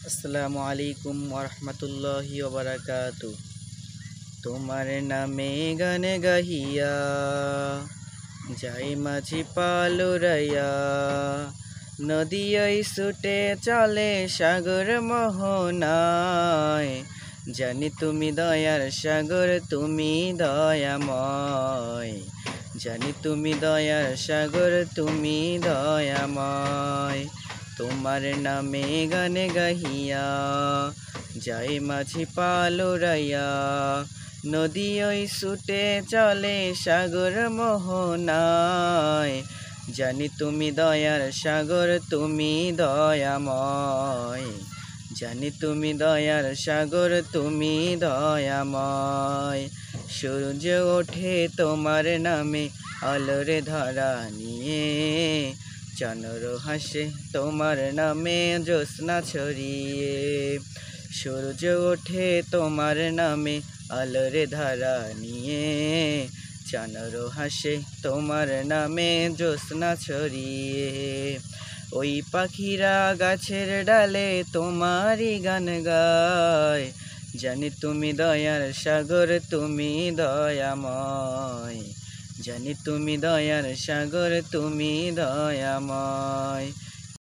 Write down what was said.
আসসালামু আলাইকুম ওরহমতুল্লাহি ওবারাকাতু। তোমার নামে গান গাহিয়া যাই মাঝি পালুরাইয়া, নদী ওই ছুটে চলে সাগর মোহনায়। জানি তুমি দয়ার সাগর, তুমি দয়াময়। জানি তুমি দয়ার সাগর, তুমি দয়াময়। তোমার নামে গান গাহিয়া যাই মাঝি পালুরাইয়া, নদী ওই ছুটে চলে সাগর মোহনায়। জানি তুমি দয়ার সাগর, তুমি দয়াময়। জানি তুমি দয়ার সাগর, তুমি দয়াময়। সূর্য ওঠে তোমার নামে আলোর ধারা নিয়ে, চাঁদর হাসে তোমার নামে জ্যোৎস্না ছড়িয়ে। সূর্য ওঠে তোমার নামে আলোর ধারা নিয়ে, চাঁদর হাসে তোমার নামে জ্যোৎস্না ছড়িয়ে। ওই পাখিরা গাছের ডালে তোমারই গান গায়। জানি তুমি দয়ার সাগর, তুমি দয়াময়। জানি তুমি দয়ার সাগর, তুমি দয়াময়।